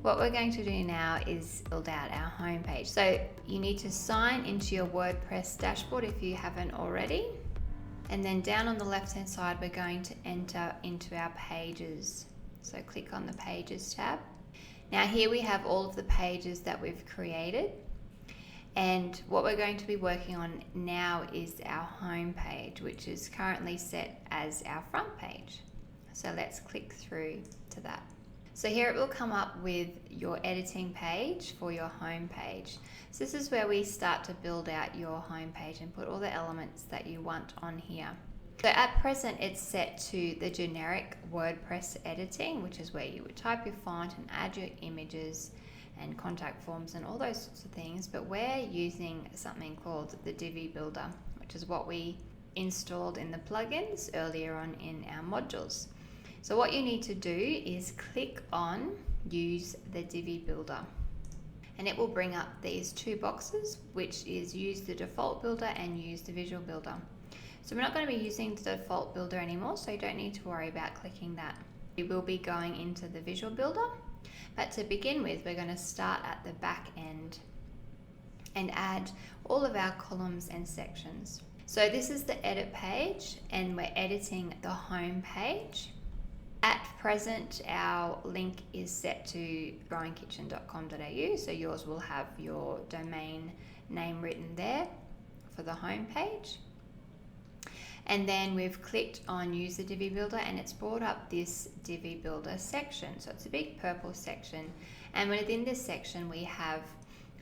What we're going to do now is build out our home page. So you need to sign into your WordPress dashboard if you haven't already. And then down on the left hand side, we're going to enter into our pages. So click on the pages tab. Now here we have all of the pages that we've created. And what we're going to be working on now is our home page, which is currently set as our front page. So let's click through to that. So here it will come up with your editing page for your home page. So this is where we start to build out your home page and put all the elements that you want on here. So at present it's set to the generic WordPress editing, which is where you would type your font and add your images and contact forms and all those sorts of things. But we're using something called the Divi Builder, which is what we installed in the plugins earlier on in our modules. So what you need to do is click on Use the Divi Builder, and it will bring up these two boxes, which is Use the Default Builder and Use the Visual Builder. So we're not going to be using the Default Builder anymore, so you don't need to worry about clicking that. We will be going into the Visual Builder, but to begin with, we're going to start at the back end and add all of our columns and sections. So this is the edit page, and we're editing the home page. At present, our link is set to growingkitchen.com.au, so yours will have your domain name written there for the home page. And then we've clicked on Use the Divi Builder, and it's brought up this Divi Builder section. So it's a big purple section, and within this section we have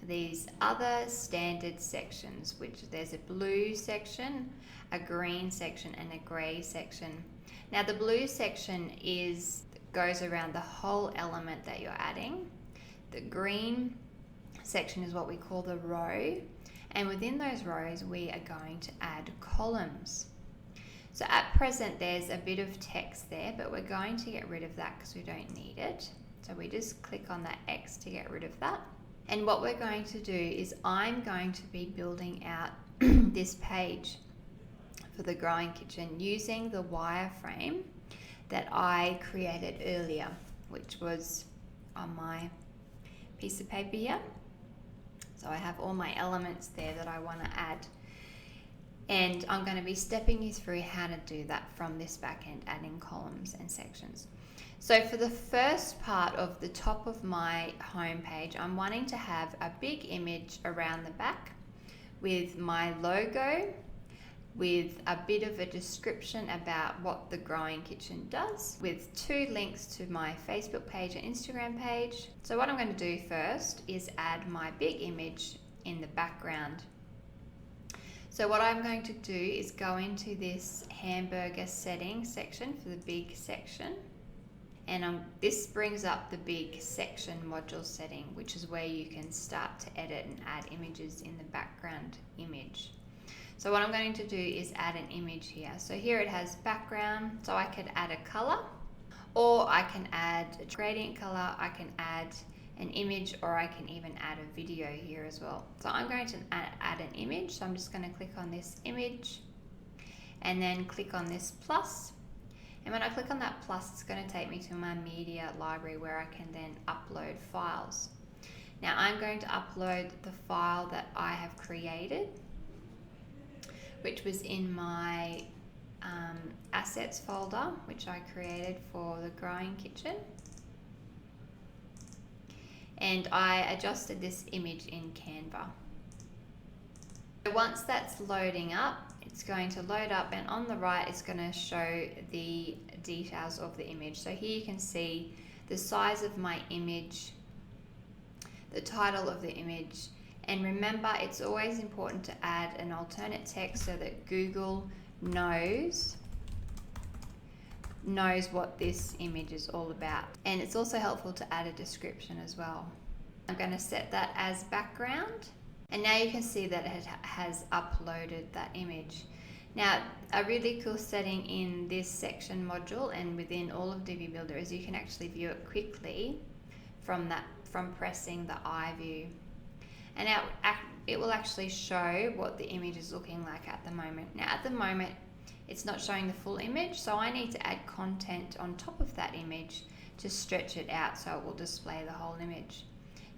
these other standard sections, which there's a blue section, a green section, and a grey section. Now the blue section goes around the whole element that you're adding. The green section is what we call the row, and within those rows we are going to add columns. So at present there's a bit of text there, but we're going to get rid of that because we don't need it. So we just click on that X to get rid of that. And what we're going to do is I'm going to be building out this page for the Growing Kitchen using the wireframe that I created earlier, which was on my piece of paper here. So I have all my elements there that I want to add, and I'm going to be stepping you through how to do that from this back end, adding columns and sections. So for the first part of the top of my home page, I'm wanting to have a big image around the back with my logo, with a bit of a description about what the Growing Kitchen does, with 2 links to my Facebook page and Instagram page. So what I'm going to do first is add my big image in the background. So what I'm going to do is go into this hamburger settings section for the big section, and this brings up the big section module setting, which is where you can start to edit and add images in the background image. So what I'm going to do is add an image here. So here it has background, so I could add a color, or I can add a gradient color, I can add an image, or I can even add a video here as well. So I'm going to add an image, so I'm just going to click on this image and then click on this plus. And when I click on that plus, it's going to take me to my media library where I can then upload files. Now I'm going to upload the file that I have created, which was in my assets folder, which I created for the Growing Kitchen. And I adjusted this image in Canva. So once that's loading up, it's going to load up, and on the right it's going to show the details of the image. So here you can see the size of my image, the title of the image, and remember it's always important to add an alternate text so that Google knows what this image is all about. And it's also helpful to add a description as well. I'm going to set that as background, and now you can see that it has uploaded that image. Now a really cool setting in this section module and within all of Divi Builder is you can actually view it quickly from pressing the I view, and it will actually show what the image is looking like at the moment. Now at the moment it's not showing the full image, so I need to add content on top of that image to stretch it out so it will display the whole image.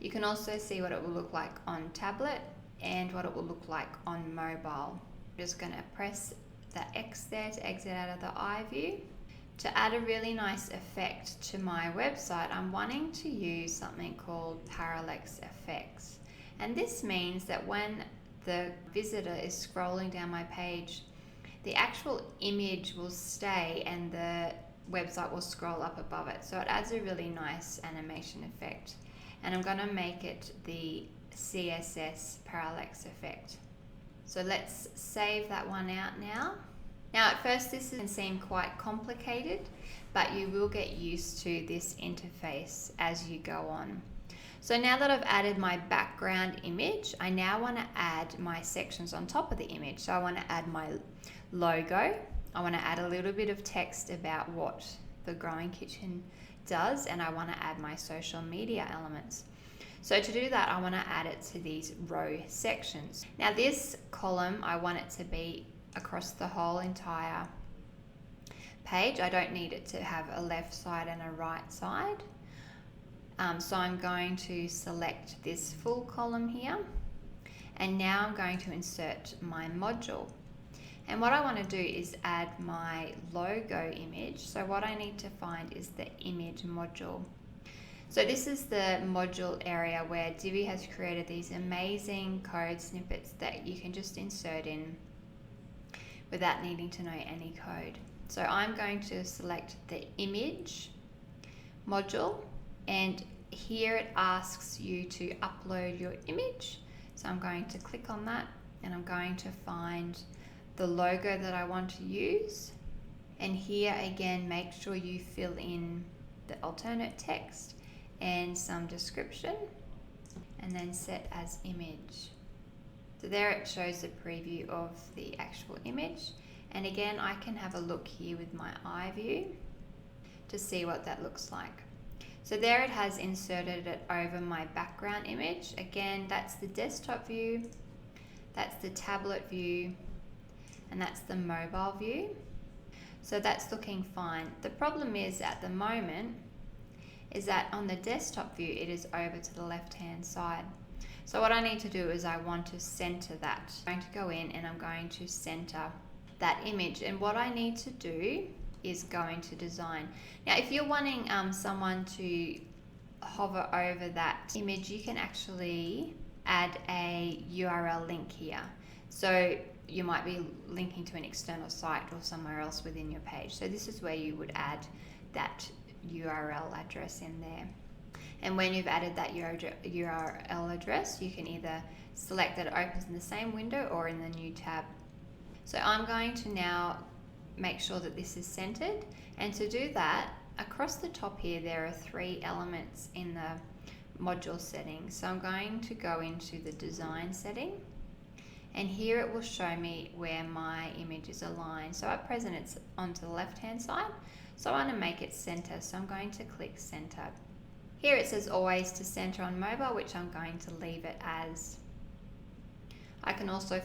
You can also see what it will look like on tablet and what it will look like on mobile. I'm just going to press the X there to exit out of the eye view. To add a really nice effect to my website, I'm wanting to use something called Parallax effects. And this means that when the visitor is scrolling down my page, the actual image will stay and the website will scroll up above it. So it adds a really nice animation effect. And I'm going to make it the CSS parallax effect. So let's save that one out now. Now at first this can seem quite complicated, but you will get used to this interface as you go on. So now that I've added my background image, I now want to add my sections on top of the image. So I want to add my logo. I want to add a little bit of text about what the Growing Kitchen does, and I want to add my social media elements. So to do that, I want to add it to these row sections. Now this column, I want it to be across the whole entire page. I don't need it to have a left side and a right side. So I'm going to select this full column here, and now I'm going to insert my module. And what I want to do is add my logo image. So what I need to find is the image module. So this is the module area where Divi has created these amazing code snippets that you can just insert in without needing to know any code. So I'm going to select the image module, and here it asks you to upload your image. So I'm going to click on that, and I'm going to find the logo that I want to use. And here again, make sure you fill in the alternate text and some description, and then set as image. So there it shows a preview of the actual image. And again, I can have a look here with my eye view to see what that looks like. So there it has inserted it over my background image. Again, that's the desktop view, that's the tablet view, and that's the mobile view. So that's looking fine. The problem is at the moment is that on the desktop view, it is over to the left-hand side. So what I need to do is I want to center that. I'm going to go in and I'm going to center that image. And what I need to do is go into design. Now, if you're wanting someone to hover over that image, you can actually add a URL link here. So you might be linking to an external site or somewhere else within your page. So this is where you would add that URL address in there. And when you've added that URL address, you can either select that it opens in the same window or in the new tab. So I'm going to now make sure that this is centered. And to do that, across the top here, there are 3 elements in the module settings. So I'm going to go into the design setting, and here it will show me where my image is aligned. So at present it's onto the left hand side, so I want to make it center, so I'm going to click center. Here it says always to center on mobile, which I'm going to leave it as. I can also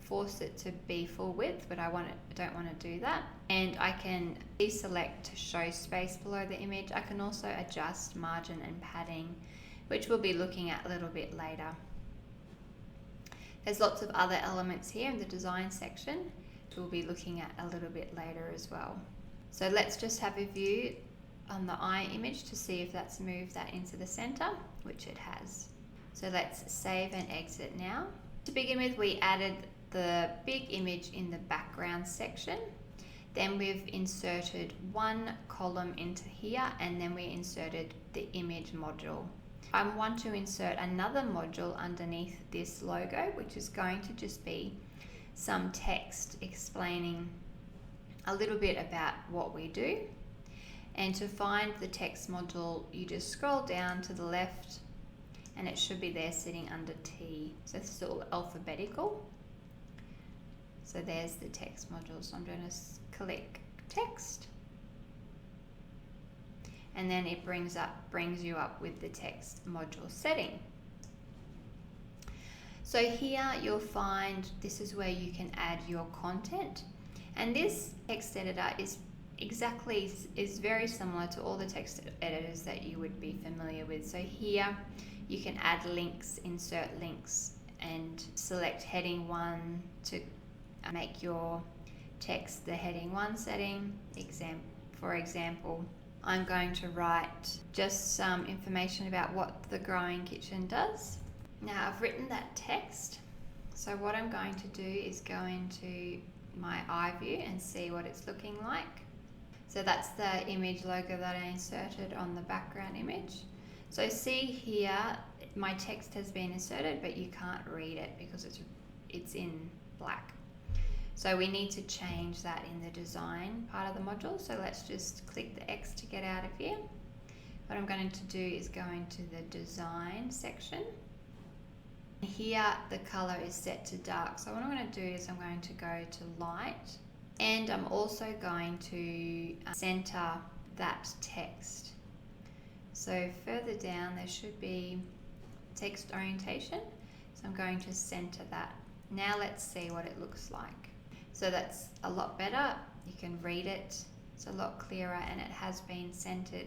force it to be full width, but I don't want to do that. And I can deselect to show space below the image. I can also adjust margin and padding, which we'll be looking at a little bit later. There's lots of other elements here in the design section, which we'll be looking at a little bit later as well. So let's just have a view on the eye image to see if that's moved that into the center, which it has. So let's save and exit now. To begin with, we added the big image in the background section. Then we've inserted one column into here, and then we inserted the image module. I want to insert another module underneath this logo, which is going to just be some text explaining a little bit about what we do. And to find the text module, you just scroll down to the left, and it should be there sitting under T. So this is all alphabetical. So there's the text module. So I'm going to click text, and then it brings you up with the text module setting. So here you'll find this is where you can add your content. And this text editor is very similar to all the text editors that you would be familiar with. So here you can add links, insert links, and select heading 1 to make your text the heading 1 setting. For example, I'm going to write just some information about what the growing kitchen does. Now I've written that text, so what I'm going to do is go into my iView and see what it's looking like. So that's the image logo that I inserted on the background image. So see here, my text has been inserted, but you can't read it because it's in black. So we need to change that in the design part of the module. So let's just click the X to get out of here. What I'm going to do is go into the design section. Here the color is set to dark. So what I'm going to do is I'm going to go to light, and I'm also going to center that text. So further down there should be text orientation. So I'm going to center that. Now let's see what it looks like. So that's a lot better. You can read it. It's a lot clearer and it has been centered.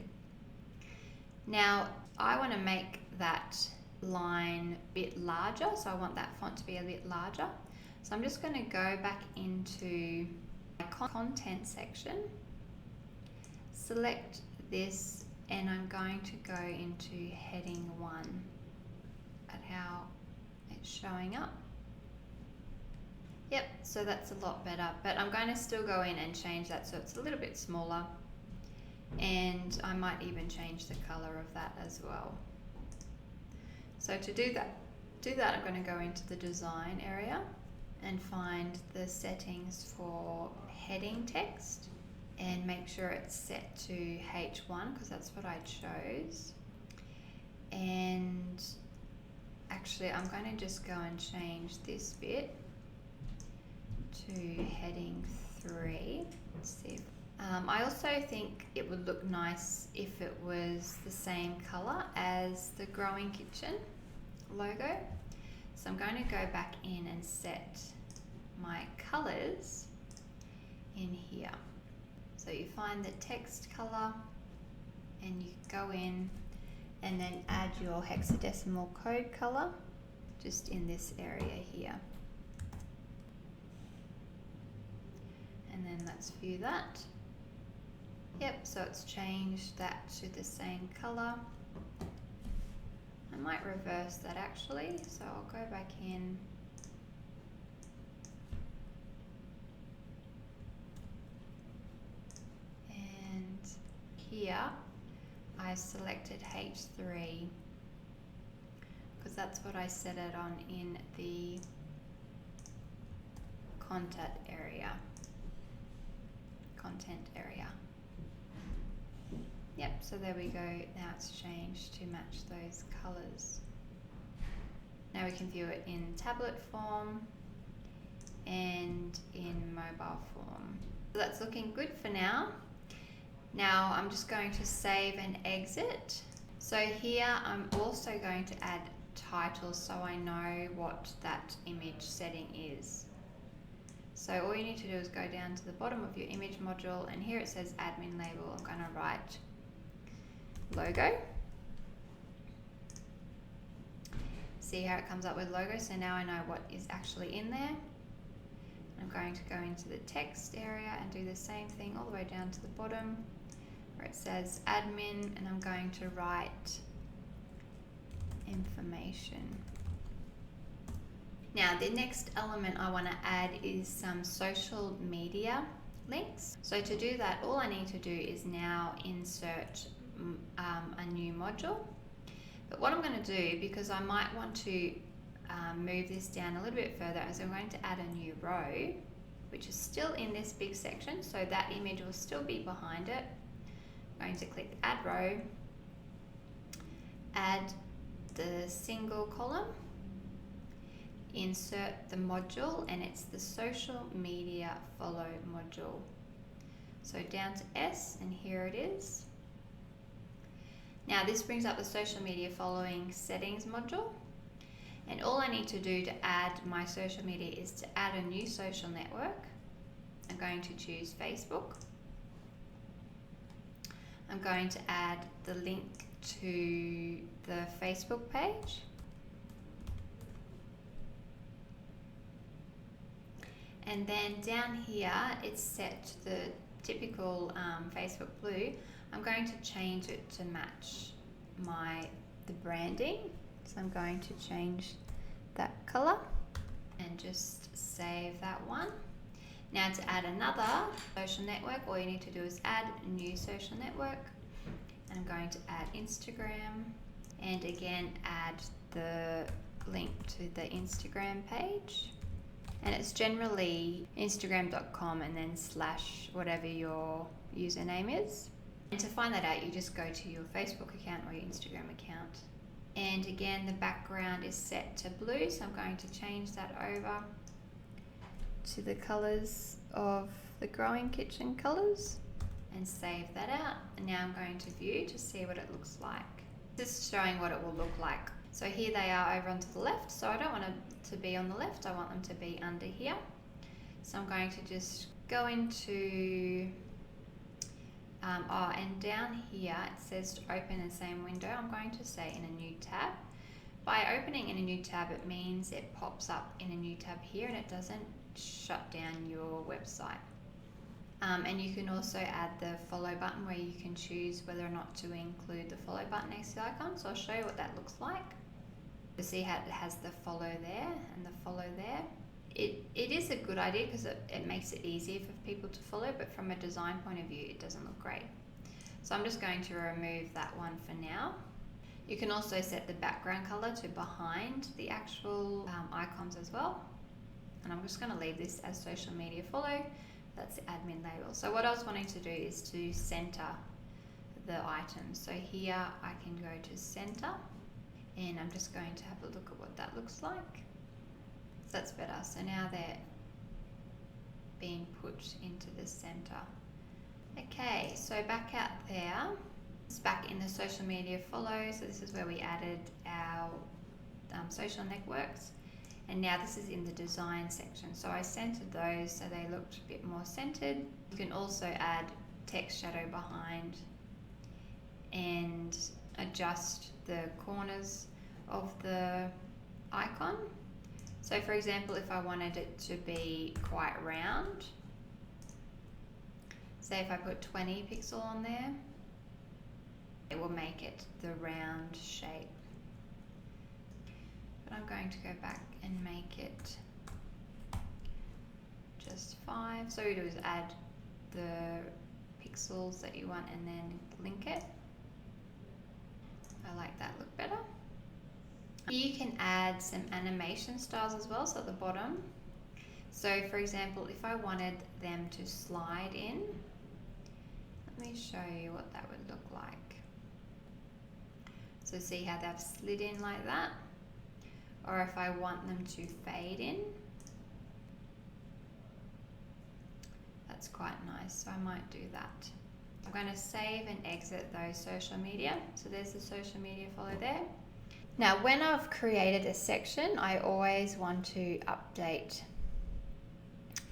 Now I want to make that line a bit larger. So I want that font to be a bit larger. So I'm just going to go back into my content section, select this, and I'm going to go into heading 1 at how it's showing up. Yep, so that's a lot better, but I'm going to still go in and change that so it's a little bit smaller, and I might even change the color of that as well. So to do that I'm going to go into the design area and find the settings for heading text and make sure it's set to H1 because that's what I chose. And actually I'm going to just go and change this bit to heading 3. Let's see. I also think it would look nice if it was the same color as the growing kitchen logo. So I'm going to go back in and set my colors in here. So you find the text color and you go in and then add your hexadecimal code color just in this area here. And then let's view that. Yep, so it's changed that to the same color. I might reverse that actually, so I'll go back in. And here I selected H3 because that's what I set it on in the content area. Yep, so there we go. Now it's changed to match those colors. Now we can view it in tablet form and in mobile form. So that's looking good for now. Now I'm just going to save and exit. So here I'm also going to add titles so I know what that image setting is. So all you need to do is go down to the bottom of your image module, and here it says admin label. I'm going to write logo. See how it comes up with logo, so now I know what is actually in there. I'm going to go into the text area and do the same thing all the way down to the bottom where it says admin, and I'm going to write information. Now the next element I want to add is some social media links. So to do that, all I need to do is now insert a new module. But what I'm going to do, because I might want to move this down a little bit further, is I'm going to add a new row, which is still in this big section, so that image will still be behind it. I'm going to click add row, add the single column, insert the module, and it's the social media follow module. So down to S, and here it is. Now this brings up the social media following settings module, and all I need to do to add my social media is to add a new social network. I'm going to choose Facebook. I'm going to add the link to the Facebook page. And then down here, it's set to the typical Facebook blue. I'm going to change it to match the branding. So I'm going to change that color and just save that one. Now to add another social network, all you need to do is add a new social network. And I'm going to add Instagram, and again add the link to the Instagram page. And it's generally instagram.com and then / whatever your username is. And to find that out, you just go to your Facebook account or your Instagram account. And again, the background is set to blue, so I'm going to change that over to the colors of the Growing Kitchen colors and save that out. And now I'm going to view to see what it looks like. This is showing what it will look like. So here they are over onto the left. So I don't want them to be on the left, I want them to be under here. So I'm going to just go into, and down here it says to open in the same window. I'm going to say in a new tab. By opening in a new tab, it means it pops up in a new tab here and it doesn't shut down your website. And you can also add the follow button where you can choose whether or not to include the follow button next to the icon. So I'll show you what that looks like. You see how it has the follow there and the follow there. It is a good idea because it makes it easier for people to follow, but from a design point of view, it doesn't look great. So I'm just going to remove that one for now. You can also set the background color to behind the actual icons as well. And I'm just going to leave this as social media follow. That's the admin label. So what I was wanting to do is to center the items. So here I can go to center, and I'm just going to have a look at what that looks like. So that's better. So now they're being put into the center. Okay, so back out there, it's back in the social media follow. So this is where we added our social networks. And now this is in the design section. So I centered those so they looked a bit more centered. You can also add text shadow behind and adjust the corners of the icon. So for example, if I wanted it to be quite round, say if I put 20 pixel on there, it will make it the round shape. But I'm going to go back and make it just 5. So what you do is add the pixels that you want and then link it. I like that look better. You can add some animation styles as well, so at the bottom. So for example, if I wanted them to slide in, let me show you what that would look like. So see how they've slid in like that? Or if I want them to fade in, that's quite nice, so I might do that. I'm going to save and exit those social media. So there's the social media follow there. Now when I've created a section, I always want to update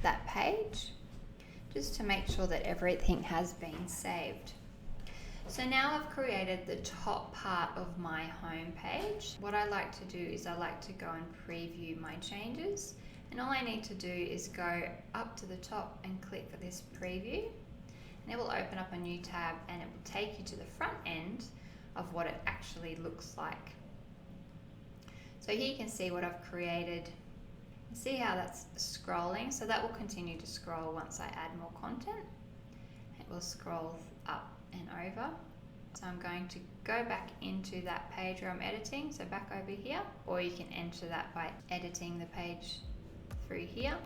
that page just to make sure that everything has been saved. So now I've created the top part of my home page. What I like to do is I like to go and preview my changes. And all I need to do is go up to the top and click this preview. And it will open up a new tab and it will take you to the front end of what it actually looks like. So here you can see what I've created. See how that's scrolling? So that will continue to scroll once I add more content. It will scroll up and over. So I'm going to go back into that page where I'm editing, so back over here, or you can enter that by editing the page through here.